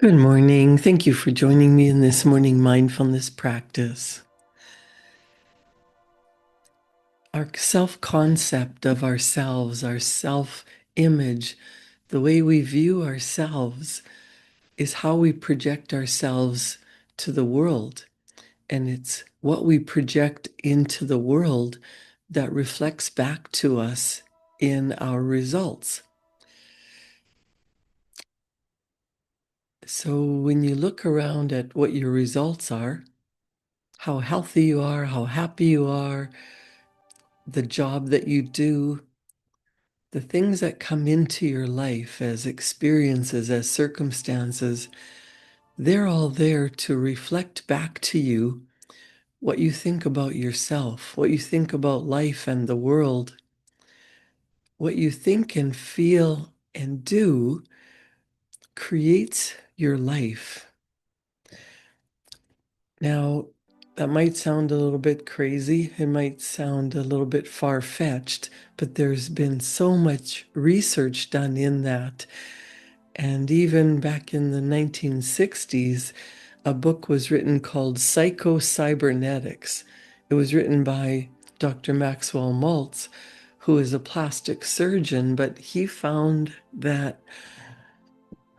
Good morning. Thank you for joining me in this morning mindfulness practice. Our self-concept of ourselves, our self-image, the way we view ourselves is how we project ourselves to the world. And it's what we project into the world that reflects back to us in our results. So when you look around at what your results are, how healthy you are, how happy you are, the job that you do, the things that come into your life as experiences, as circumstances, they're all there to reflect back to you what you think about yourself, what you think about life and the world, what you think and feel and do creates your life. Now, that might sound a little bit crazy. It might sound a little bit far-fetched, but there's been so much research done in that. And even back in the 1960s, a book was written called Psycho-Cybernetics. It was written by Dr. Maxwell Maltz, who is a plastic surgeon, but he found that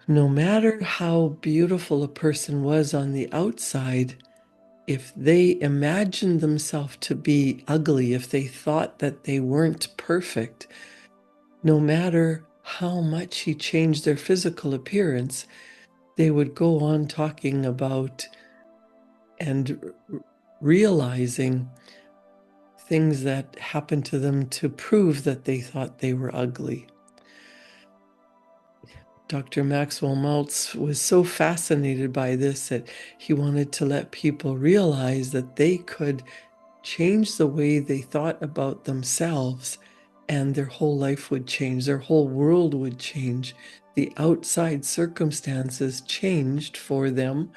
no matter how beautiful a person was on the outside, if they imagined themselves to be ugly, if they thought that they weren't perfect, no matter how much he changed their physical appearance, they would go on talking about and realizing things that happened to them to prove that they thought they were ugly. Dr. Maxwell Maltz was so fascinated by this that he wanted to let people realize that they could change the way they thought about themselves, and their whole life would change, their whole world would change. The outside circumstances changed for them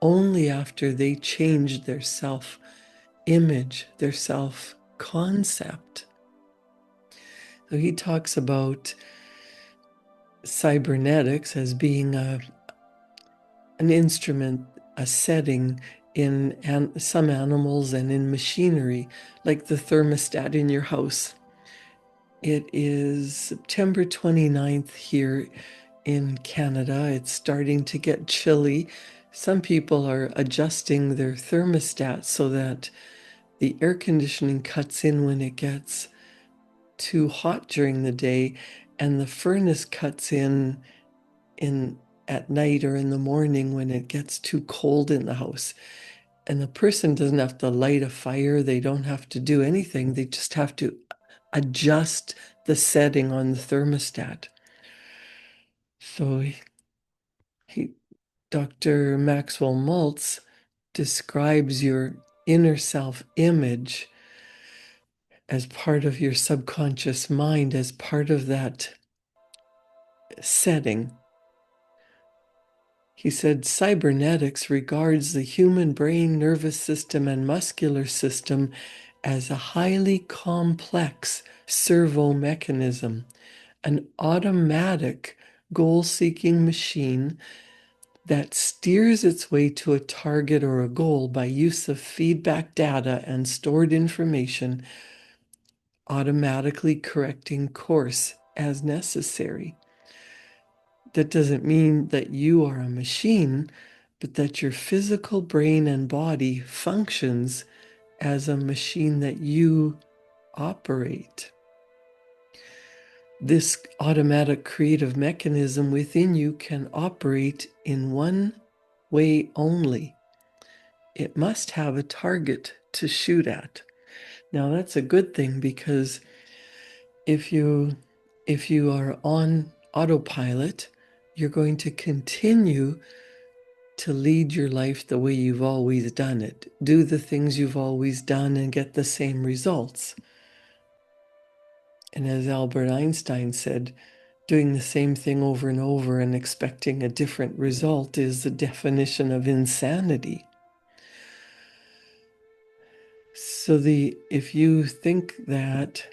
only after they changed their self-image, their self-concept. So he talks about cybernetics as being an instrument, a setting in some animals and in machinery, like the thermostat in your house. It is September 29th here in Canada. It's starting to get chilly. Some people are adjusting their thermostat so that the air conditioning cuts in when it gets too hot during the day, and the furnace cuts in at night or in the morning when it gets too cold in the house. And the person doesn't have to light a fire, they don't have to do anything, they just have to adjust the setting on the thermostat. So Dr. Maxwell Maltz describes your inner self-image as part of your subconscious mind, as part of that setting. He said cybernetics regards the human brain, nervous system, and muscular system as a highly complex servo mechanism, an automatic goal-seeking machine that steers its way to a target or a goal by use of feedback data and stored information, automatically correcting course as necessary. That doesn't mean that you are a machine, but that your physical brain and body functions as a machine that you operate. This automatic creative mechanism within you can operate in one way only. It must have a target to shoot at. Now that's a good thing, because if you are on autopilot, you're going to continue to lead your life the way you've always done it. Do the things you've always done and get the same results. And as Albert Einstein said, doing the same thing over and over and expecting a different result is the definition of insanity. So if you think that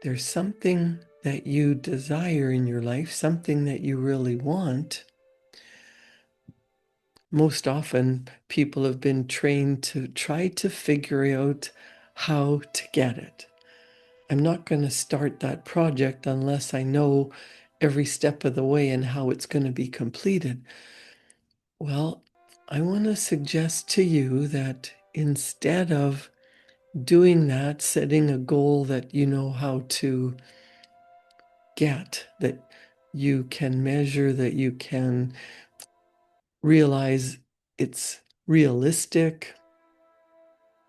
there's something that you desire in your life, something that you really want, most often people have been trained to try to figure out how to get it. I'm not going to start that project unless I know every step of the way and how it's going to be completed. Well, I want to suggest to you that instead of doing that, setting a goal that you know how to get, that you can measure, that you can realize it's realistic,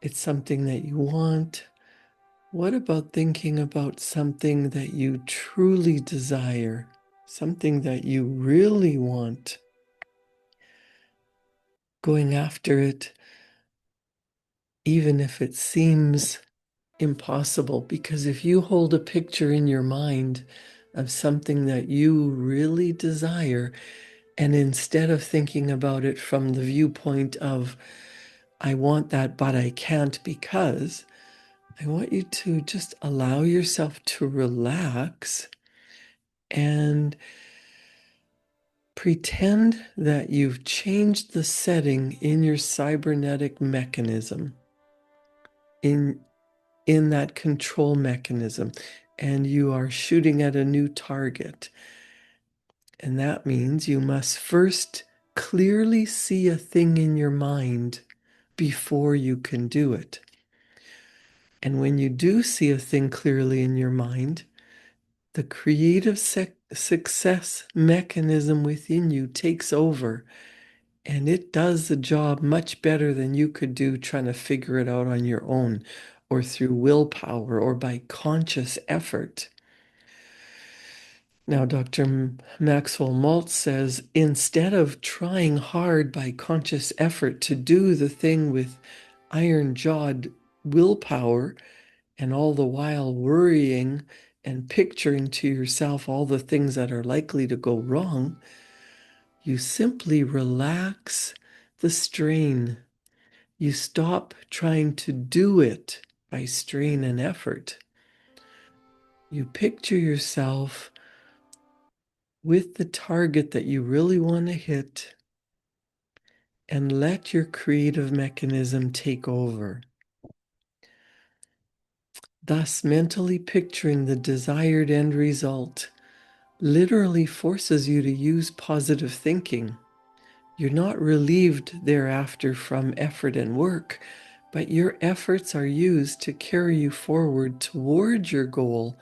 it's something that you want. What about thinking about something that you truly desire, something that you really want, going after it, even if it seems impossible? Because if you hold a picture in your mind of something that you really desire, and instead of thinking about it from the viewpoint of, I want that, but I can't because, I want you to just allow yourself to relax and pretend that you've changed the setting in your cybernetic mechanism, in that control mechanism, and you are shooting at a new target. And that means you must first clearly see a thing in your mind before you can do it. And when you do see a thing clearly in your mind, the creative success mechanism within you takes over, and it does the job much better than you could do trying to figure it out on your own or through willpower or by conscious effort. Now, Dr. Maxwell Maltz says, instead of trying hard by conscious effort to do the thing with iron-jawed willpower, and all the while worrying and picturing to yourself all the things that are likely to go wrong, you simply relax the strain. You stop trying to do it by strain and effort. You picture yourself with the target that you really want to hit and let your creative mechanism take over. Thus, mentally picturing the desired end result literally forces you to use positive thinking. You're not relieved thereafter from effort and work, but your efforts are used to carry you forward toward your goal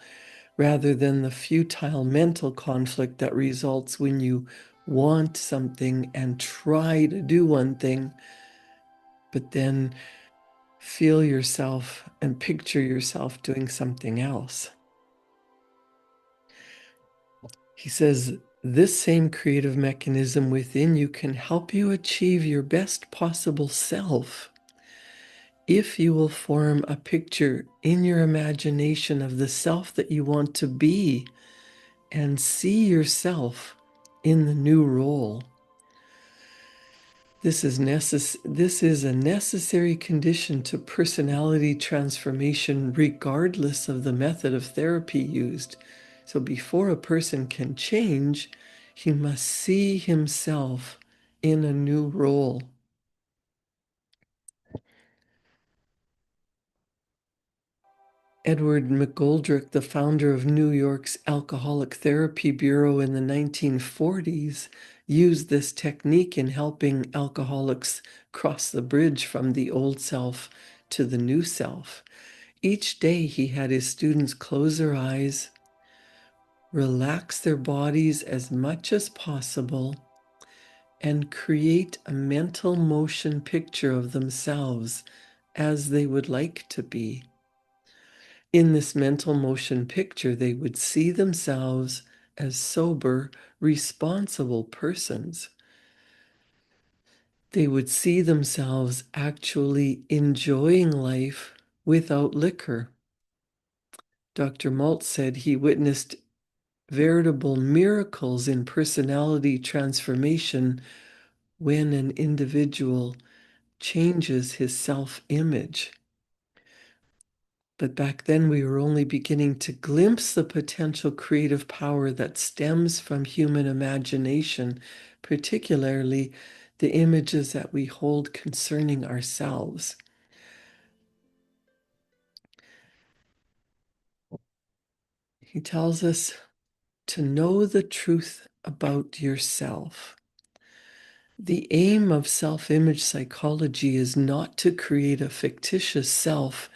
rather than the futile mental conflict that results when you want something and try to do one thing, but then feel yourself and picture yourself doing something else. He says, this same creative mechanism within you can help you achieve your best possible self if you will form a picture in your imagination of the self that you want to be and see yourself in the new role. This is a necessary condition to personality transformation, regardless of the method of therapy used. So before a person can change, he must see himself in a new role. Edward McGoldrick, the founder of New York's Alcoholic Therapy Bureau in the 1940s, used this technique in helping alcoholics cross the bridge from the old self to the new self. Each day he had his students close their eyes, relax their bodies as much as possible, and create a mental motion picture of themselves as they would like to be. In this mental motion picture, they would see themselves as sober, responsible persons. They would see themselves actually enjoying life without liquor. Dr. Maltz said he witnessed veritable miracles in personality transformation when an individual changes his self-image. But back then, we were only beginning to glimpse the potential creative power that stems from human imagination, particularly the images that we hold concerning ourselves. He tells us to know the truth about yourself. The aim of self-image psychology is not to create a fictitious self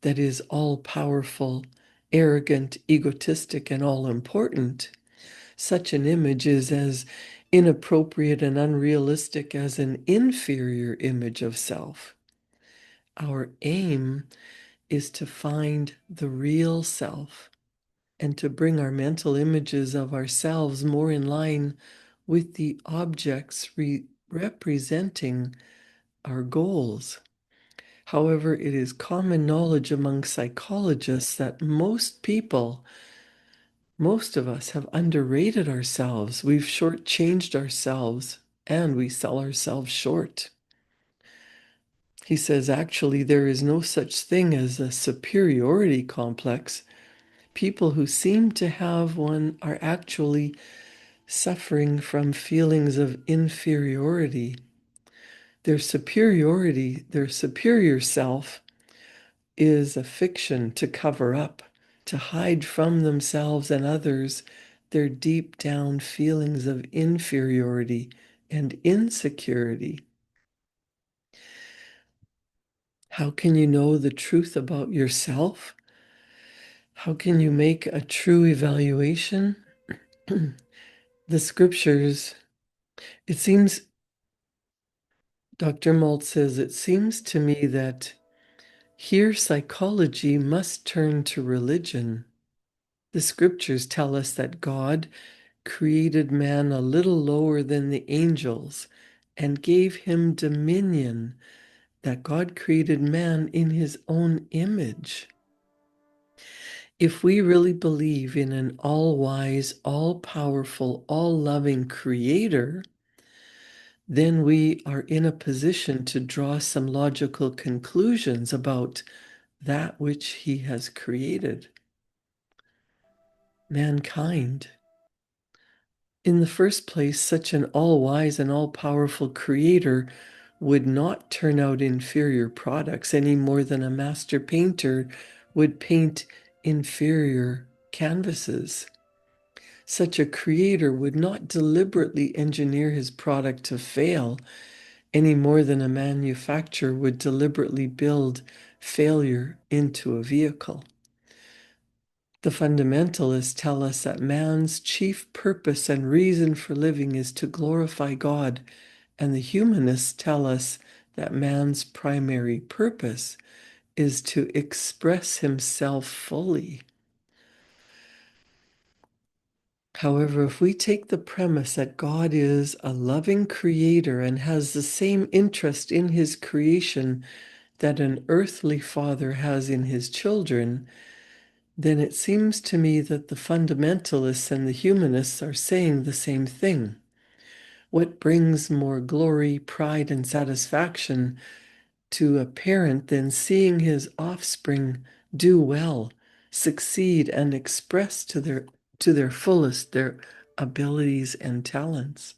that is all-powerful, arrogant, egotistic, and all-important. Such an image is as inappropriate and unrealistic as an inferior image of self. Our aim is to find the real self and to bring our mental images of ourselves more in line with the objects representing our goals. However, it is common knowledge among psychologists that most of us have underrated ourselves. We've shortchanged ourselves and we sell ourselves short. He says, actually, there is no such thing as a superiority complex. People who seem to have one are actually suffering from feelings of inferiority. Their superior self is a fiction to cover up, to hide from themselves and others their deep down feelings of inferiority and insecurity. How can you know the truth about yourself? How can you make a true evaluation? The scriptures, it seems, Dr. Malt says, it seems to me that here psychology must turn to religion. The scriptures tell us that God created man a little lower than the angels and gave him dominion, that God created man in his own image. If we really believe in an all-wise, all-powerful, all-loving creator, then we are in a position to draw some logical conclusions about that which he has created. Mankind. In the first place, such an all-wise and all-powerful creator would not turn out inferior products any more than a master painter would paint inferior canvases. Such a creator would not deliberately engineer his product to fail any more than a manufacturer would deliberately build failure into a vehicle. The fundamentalists tell us that man's chief purpose and reason for living is to glorify God, and the humanists tell us that man's primary purpose is to express himself fully. However, if we take the premise that God is a loving creator and has the same interest in his creation that an earthly father has in his children, then it seems to me that the fundamentalists and the humanists are saying the same thing. What brings more glory, pride, and satisfaction to a parent than seeing his offspring do well, succeed, and express to their fullest their abilities and talents?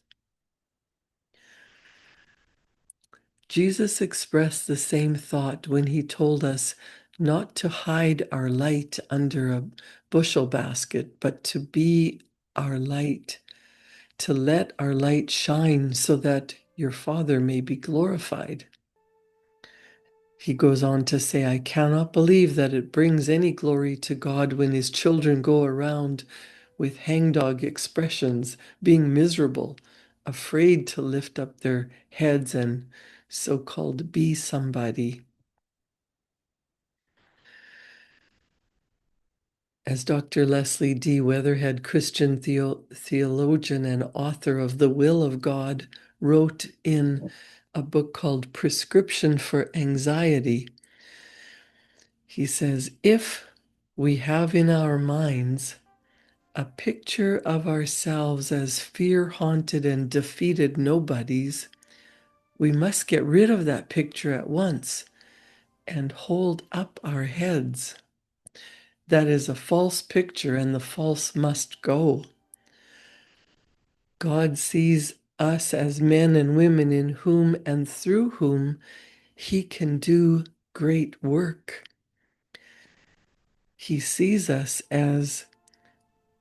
Jesus expressed the same thought when he told us not to hide our light under a bushel basket, but to be our light, to let our light shine so that your Father may be glorified. He goes on to say, I cannot believe that it brings any glory to God when his children go around with hangdog expressions, being miserable, afraid to lift up their heads and so-called be somebody. As Dr. Leslie D. Weatherhead, Christian theologian and author of The Will of God, wrote in a book called Prescription for Anxiety, he says, if we have in our minds a picture of ourselves as fear-haunted and defeated nobodies, we must get rid of that picture at once and hold up our heads. That is a false picture, and the false must go. God sees us as men and women in whom and through whom He can do great work. He sees us as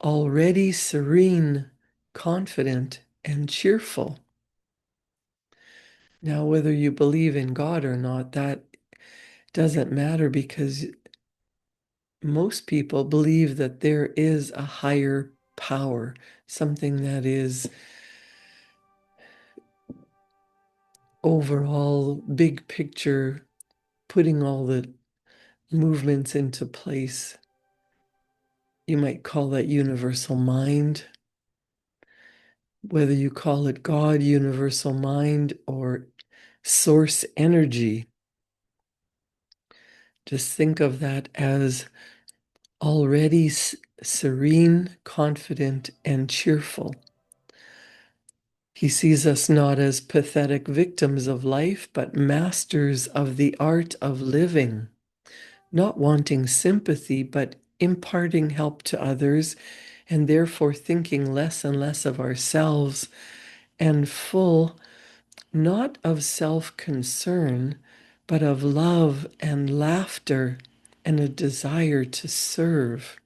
already serene, confident, and cheerful. Now, whether you believe in God or not, that doesn't matter, because most people believe that there is a higher power, something that is overall big picture, putting all the movements into place. You might call that universal mind. Whether you call it God, universal mind, or source energy, just think of that as already serene, confident, and cheerful. He sees us not as pathetic victims of life, but masters of the art of living, not wanting sympathy, but imparting help to others, and therefore thinking less and less of ourselves, and full not of self-concern, but of love and laughter and a desire to serve.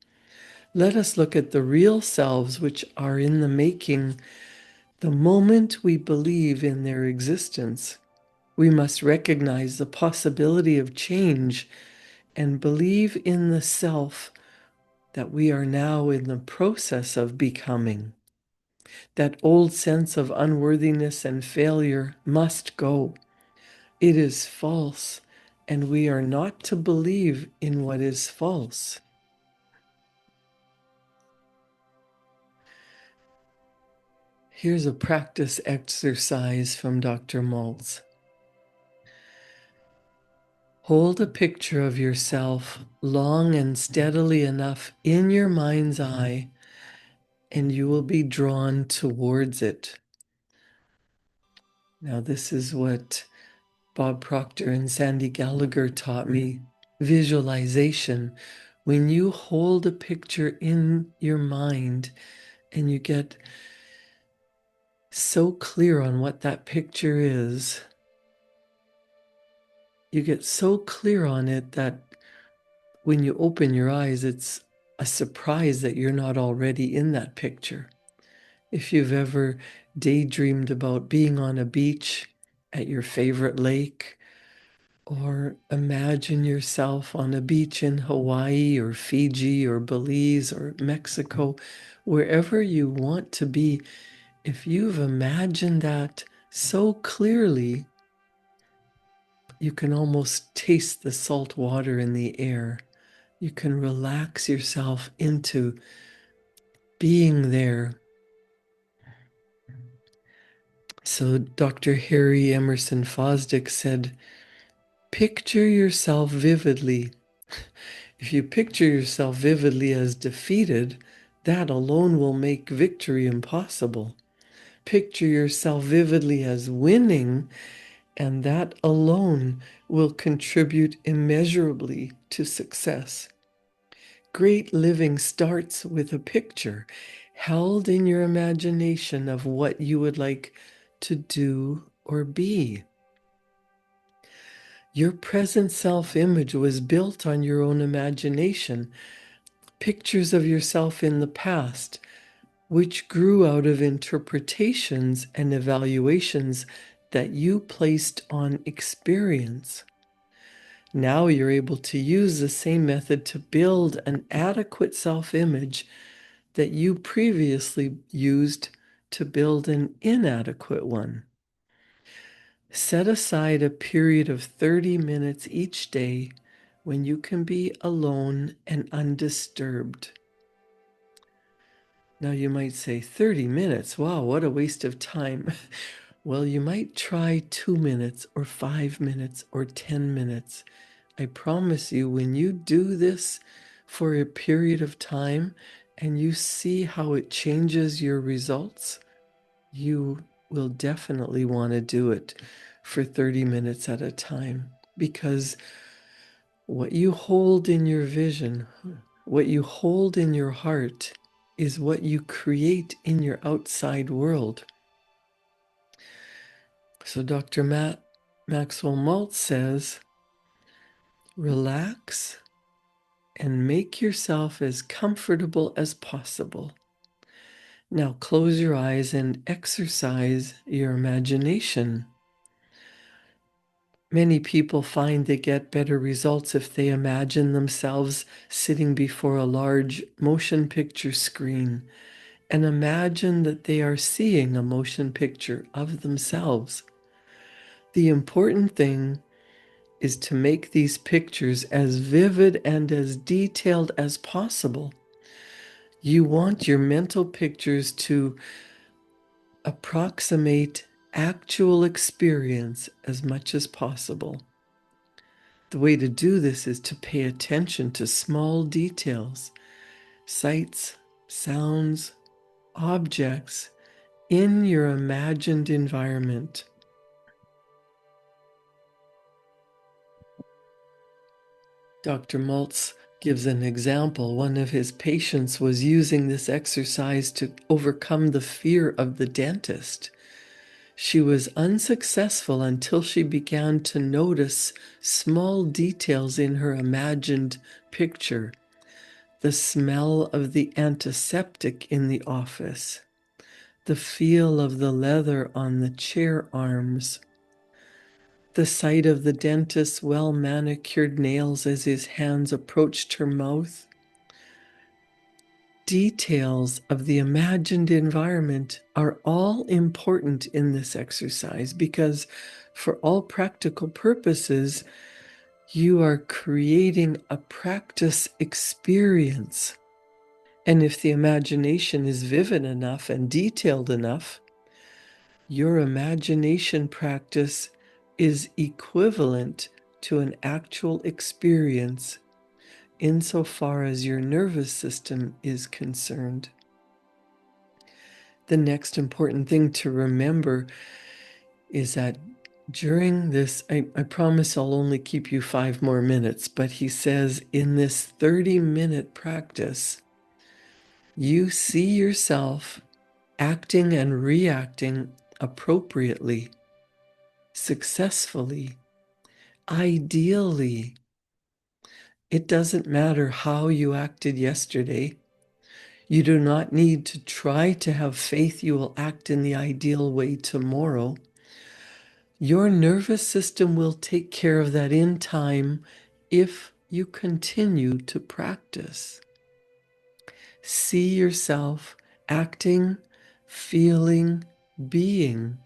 Let us look at the real selves which are in the making. The moment we believe in their existence, we must recognize the possibility of change and believe in the self that we are now in the process of becoming. That old sense of unworthiness and failure must go. It is false, and we are not to believe in what is false. Here's a practice exercise from Dr. Maltz. Hold a picture of yourself long and steadily enough in your mind's eye, and you will be drawn towards it. Now, this is what Bob Proctor and Sandy Gallagher taught me. Visualization. When you hold a picture in your mind and you get so clear on what that picture is, you get so clear on it that when you open your eyes, it's a surprise that you're not already in that picture. If you've ever daydreamed about being on a beach at your favorite lake, or imagine yourself on a beach in Hawaii or Fiji or Belize or Mexico, wherever you want to be, if you've imagined that so clearly, you can almost taste the salt water in the air. You can relax yourself into being there. So Dr. Harry Emerson Fosdick said, picture yourself vividly. If you picture yourself vividly as defeated, that alone will make victory impossible. Picture yourself vividly as winning, and that alone will contribute immeasurably to success. Great living starts with a picture held in your imagination of what you would like to do or be. Your present self-image was built on your own imagination, pictures of yourself in the past, which grew out of interpretations and evaluations that you placed on experience. Now you're able to use the same method to build an adequate self-image that you previously used to build an inadequate one. Set aside a period of 30 minutes each day when you can be alone and undisturbed. Now you might say 30 minutes, wow, what a waste of time. Well, you might try 2 minutes or 5 minutes or 10 minutes. I promise you, when you do this for a period of time and you see how it changes your results, you will definitely want to do it for 30 minutes at a time, because what you hold in your vision, What you hold in your heart is what you create in your outside world. So Dr. Maxwell Maltz says, relax and make yourself as comfortable as possible. Now close your eyes and exercise your imagination. Many people find they get better results if they imagine themselves sitting before a large motion picture screen and imagine that they are seeing a motion picture of themselves. The important thing is to make these pictures as vivid and as detailed as possible. You want your mental pictures to approximate actual experience as much as possible. The way to do this is to pay attention to small details, sights, sounds, objects in your imagined environment. Dr. Maltz gives an example. One of his patients was using this exercise to overcome the fear of the dentist. She was unsuccessful until she began to notice small details in her imagined picture. The smell of the antiseptic in the office, the feel of the leather on the chair arms, the sight of the dentist's well-manicured nails as his hands approached her mouth. Details of the imagined environment are all important in this exercise because, for all practical purposes, you are creating a practice experience. And if the imagination is vivid enough and detailed enough, your imagination practice is equivalent to an actual experience insofar as your nervous system is concerned. The next important thing to remember is that during this, I promise I'll only keep you 5 more minutes, but he says in this 30-minute practice, you see yourself acting and reacting appropriately, successfully, ideally. It doesn't matter how you acted yesterday. You do not need to try to have faith you will act in the ideal way tomorrow. Your nervous system will take care of that in time if you continue to practice. See yourself acting, feeling, being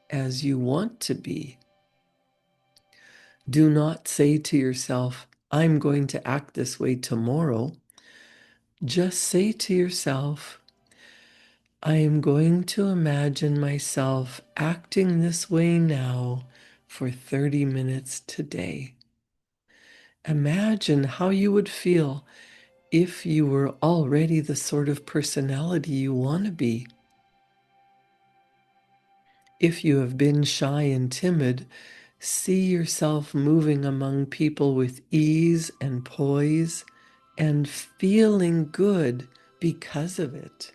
as you want to be. Do not say to yourself, I'm going to act this way tomorrow. Just say to yourself, I am going to imagine myself acting this way now for 30 minutes today. Imagine how you would feel if you were already the sort of personality you want to be. If you have been shy and timid, see yourself moving among people with ease and poise and feeling good because of it.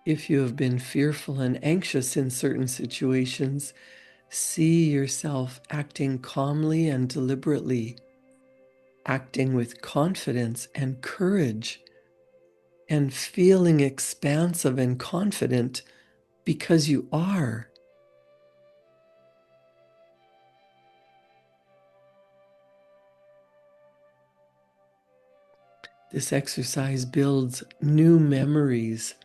If you have been fearful and anxious in certain situations, see yourself acting calmly and deliberately, acting with confidence and courage, and feeling expansive and confident because you are. This exercise builds new memories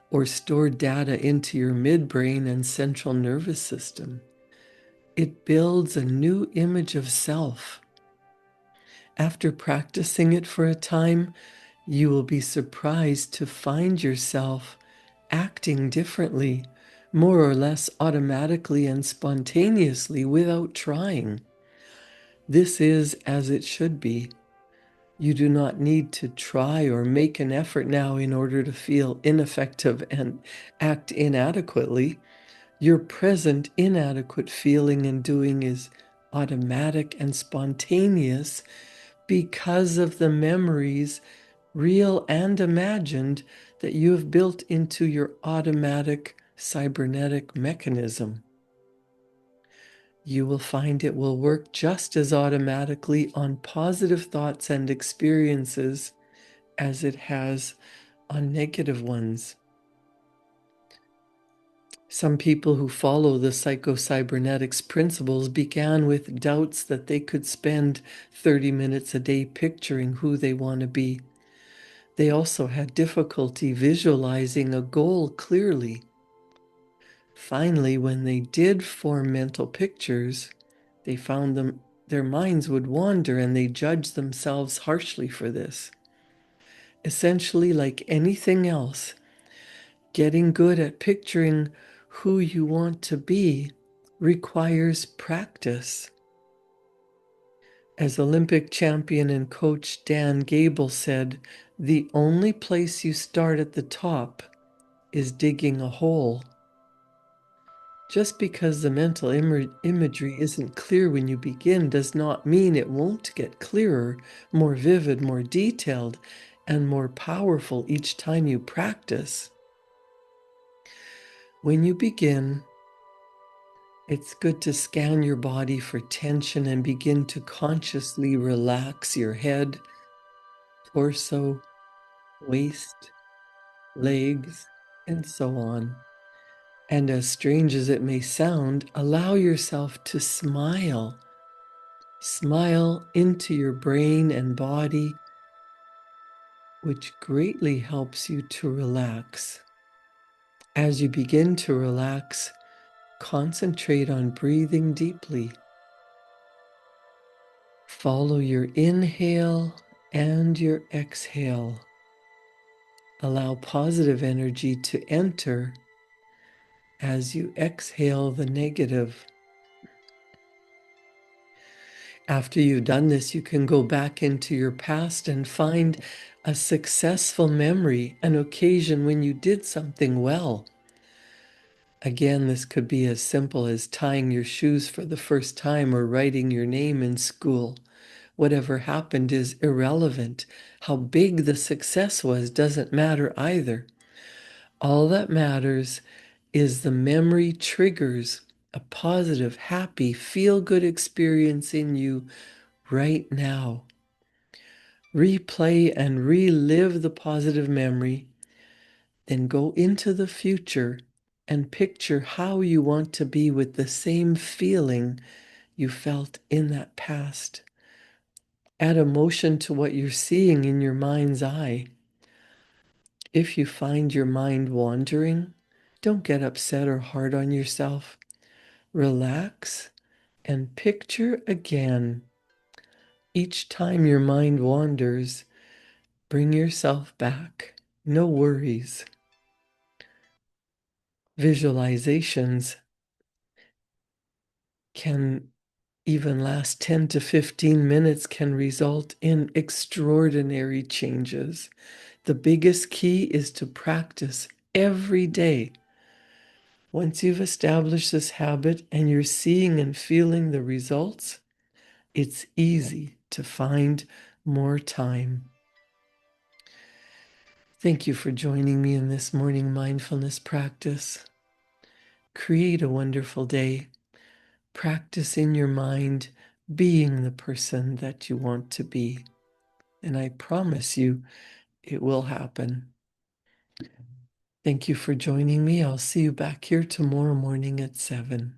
or stored data into your midbrain and central nervous system. It builds a new image of self. After practicing it for a time, you will be surprised to find yourself acting differently, more or less automatically and spontaneously without trying. This is as it should be. You do not need to try or make an effort now in order to feel ineffective and act inadequately. Your present inadequate feeling and doing is automatic and spontaneous because of the memories, real and imagined, that you have built into your automatic cybernetic mechanism. You will find it will work just as automatically on positive thoughts and experiences as it has on negative ones. Some people who follow the psycho-cybernetics principles began with doubts that they could spend 30 minutes a day picturing who they want to be. They also had difficulty visualizing a goal clearly. Finally, when they did form mental pictures, they found their minds would wander and they judged themselves harshly for this. Essentially, like anything else, getting good at picturing who you want to be requires practice. As Olympic champion and coach Dan Gable said, the only place you start at the top is digging a hole. Just because the mental imagery isn't clear when you begin does not mean it won't get clearer, more vivid, more detailed, and more powerful each time you practice. When you begin, it's good to scan your body for tension and begin to consciously relax your head, torso, waist, legs, and so on. And as strange as it may sound, allow yourself to smile. Smile into your brain and body, which greatly helps you to relax. As you begin to relax, concentrate on breathing deeply. Follow your inhale and your exhale. Allow positive energy to enter as you exhale the negative. After you've done this, you can go back into your past and find a successful memory, an occasion when you did something well. Again, this could be as simple as tying your shoes for the first time or writing your name in school. Whatever happened is irrelevant. How big the success was doesn't matter either. All that matters is the memory triggers a positive, happy, feel-good experience in you right now. Replay and relive the positive memory, then go into the future and picture how you want to be with the same feeling you felt in that past. Add emotion to what you're seeing in your mind's eye. If you find your mind wandering, don't get upset or hard on yourself. Relax and picture again. Each time your mind wanders, bring yourself back. No worries. Visualizations can even last 10 to 15 minutes, can result in extraordinary changes. The biggest key is to practice every day. Once you've established this habit and you're seeing and feeling the results, it's easy to find more time. Thank you for joining me in this morning mindfulness practice. Create a wonderful day. Practice in your mind being the person that you want to be. And I promise you, it will happen. Thank you for joining me. I'll see you back here tomorrow morning at 7.